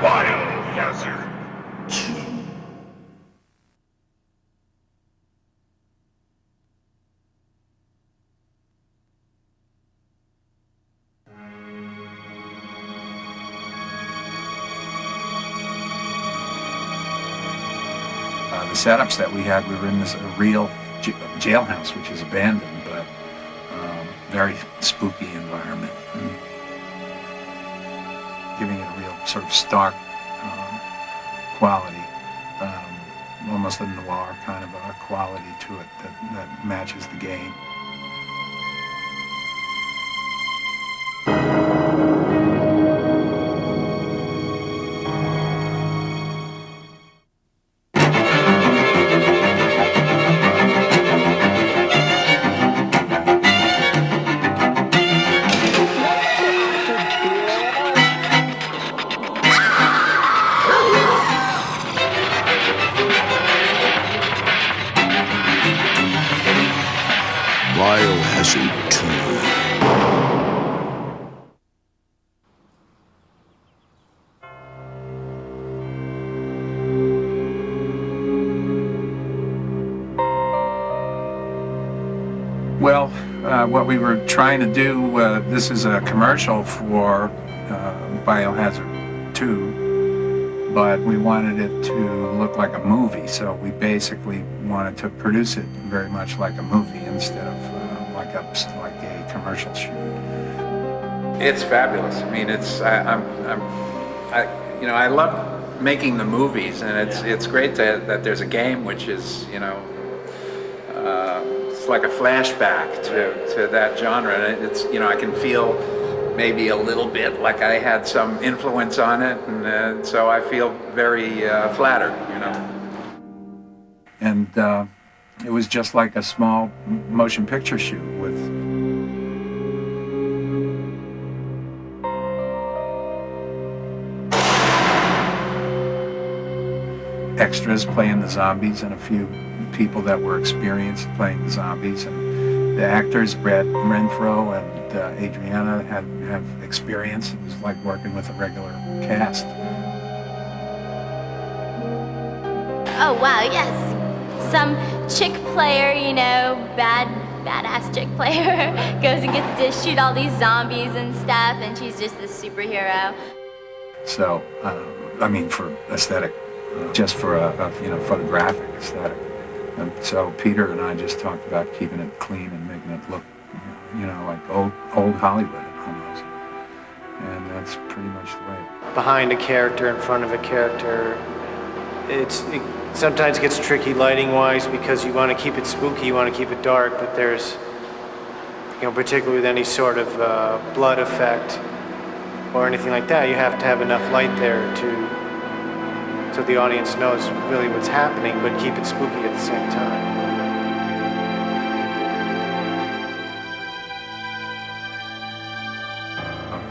Biohazard 2. The setups that we had, we were in this real jailhouse, which is abandoned, but very spooky environment, giving it a real sort of stark quality, almost a noir kind of a quality to it that matches the game. Biohazard 2. Well, what we were trying to do, this is a commercial for Biohazard 2, but we wanted it to look like a movie, so we basically wanted to produce it very much like a movie instead of like a commercial shoot. It's fabulous. I mean, I love making the movies, and it's great that there's a game which is, it's like a flashback to that genre, and it's, I can feel maybe a little bit like I had some influence on it, and so I feel very flattered, And it was just like a small motion picture shoot with extras playing the zombies and a few people that were experienced playing the zombies, and the actors, Brad Renfro and Adriana, have experience. It was like working with a regular cast. Oh wow, yes. Some chick player, badass chick player, goes and gets to shoot all these zombies and stuff, and she's just this superhero. So, for aesthetic, just for a photographic aesthetic. And so Peter and I just talked about keeping it clean and making it look, like old Hollywood almost. And that's pretty much the way. Behind a character, in front of a character, it sometimes gets tricky lighting-wise because you want to keep it spooky, you want to keep it dark, but there's, particularly with any sort of blood effect or anything like that, you have to have enough light there so the audience knows really what's happening, but keep it spooky at the same time.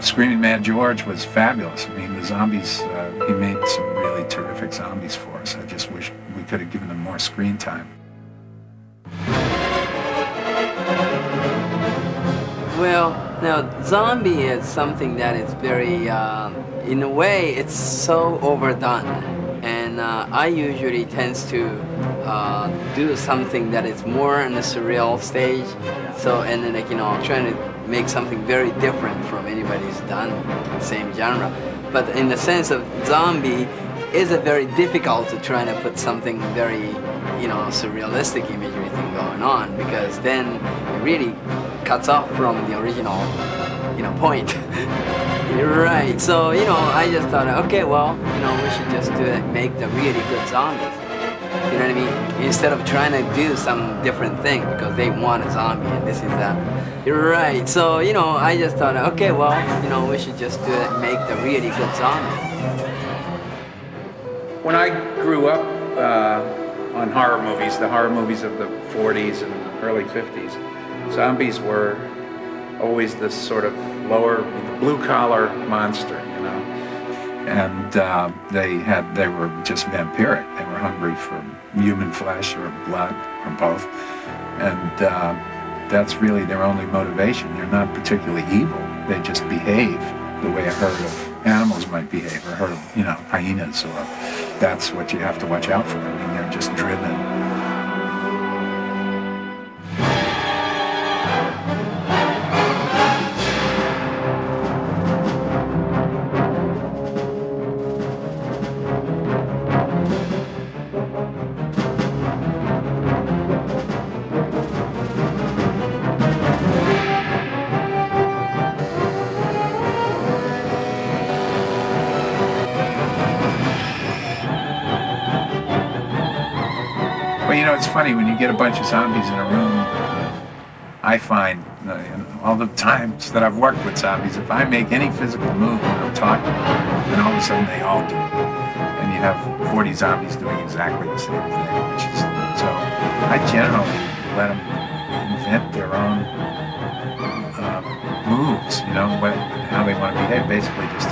Screaming Mad George was fabulous. I mean, the zombies, he made some really terrific zombies for us. I just wish we could have given them more screen time. Well, now, zombie is something that is very, in a way, it's so overdone. And I usually tends to do something that is more in a surreal stage. So, and then trying to make something very different from anybody's done, same genre. But in the sense of zombie, is it very difficult to try to put something very, surrealistic imagery thing going on, because then it really cuts off from the original, point. Right, so, I just thought, okay, well, we should just do it, make the really good zombies. You know what I mean? Instead of trying to do some different thing because they want a zombie and this is that. Right, so, I just thought, okay, well, we should just do it, make the really good zombies. When I grew up on horror movies, the horror movies of the 40s and early 50s, zombies were always this sort of lower, blue-collar monster, And they were just vampiric. They were hungry for human flesh or blood or both. And that's really their only motivation. They're not particularly evil. They just behave the way a herd of animals might behave, or herd, hyenas, or that's what you have to watch out for. I mean, they're just driven. Well, it's funny when you get a bunch of zombies in a room. I find all the times that I've worked with zombies, if I make any physical move when I'm talking, then all of a sudden they all do it. And you have 40 zombies doing exactly the same thing, which is, so I generally let them invent their own moves, how they want to behave, basically just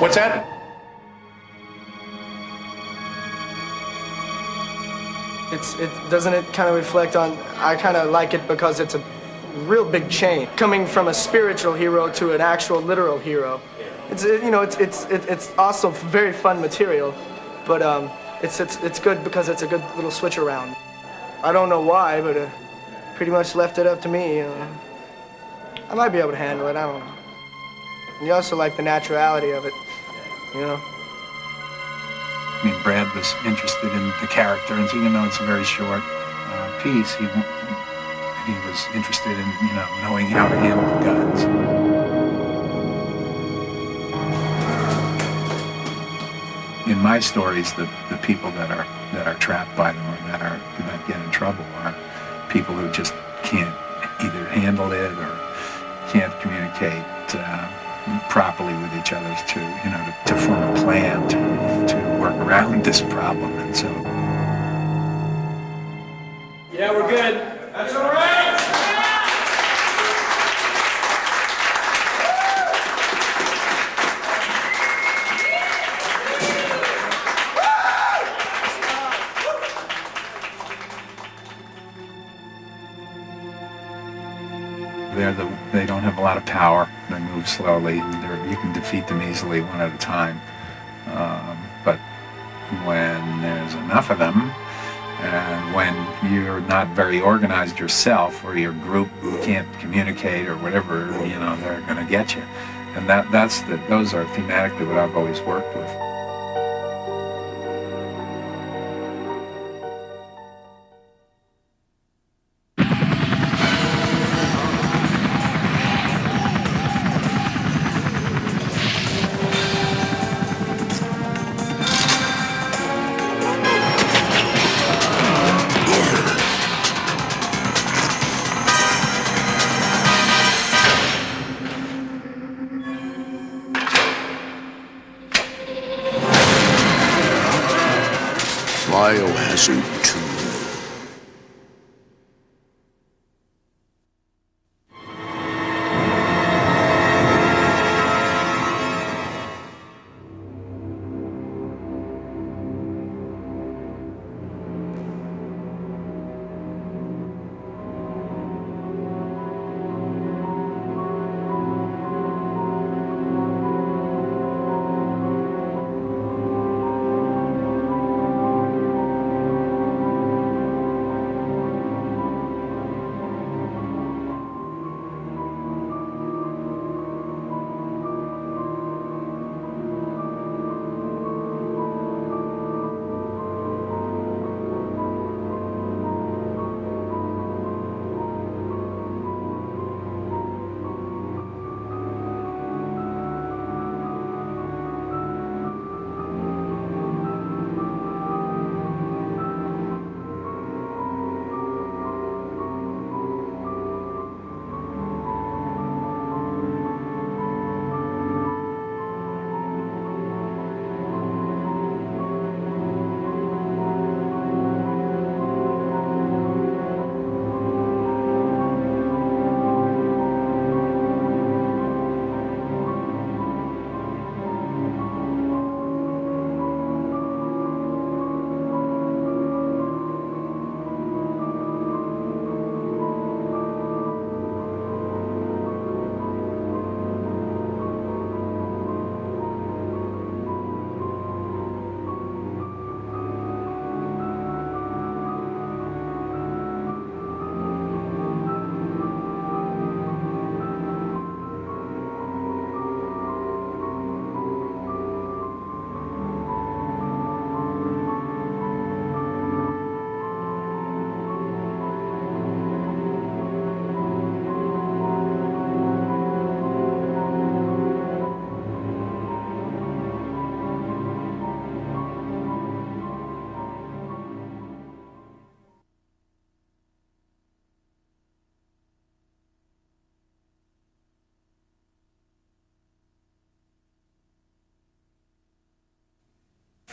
What's that? Doesn't it kind of reflect on, I kind of like it because it's a real big change. Coming from a spiritual hero to an actual literal hero. It's also very fun material, but it's good because it's a good little switch around. I don't know why, but pretty much left it up to me. I might be able to handle it, I don't know. And you also like the naturality of it, I mean, Brad was interested in the character, and even though it's a very short piece, he was interested in, knowing how to handle the guns. In my stories, the people that are trapped by them or that get in trouble are people who just can't either handle it or can't communicate properly with each other to form a plan to work around this problem, and so. Yeah, we're good. That's all right. They don't have a lot of power. They move slowly. You can defeat them easily one at a time. But when there's enough of them, and when you're not very organized yourself, or your group can't communicate or whatever, they're going to get you. And those are thematically what I've always worked with. Biohazard 2.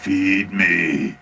feed me.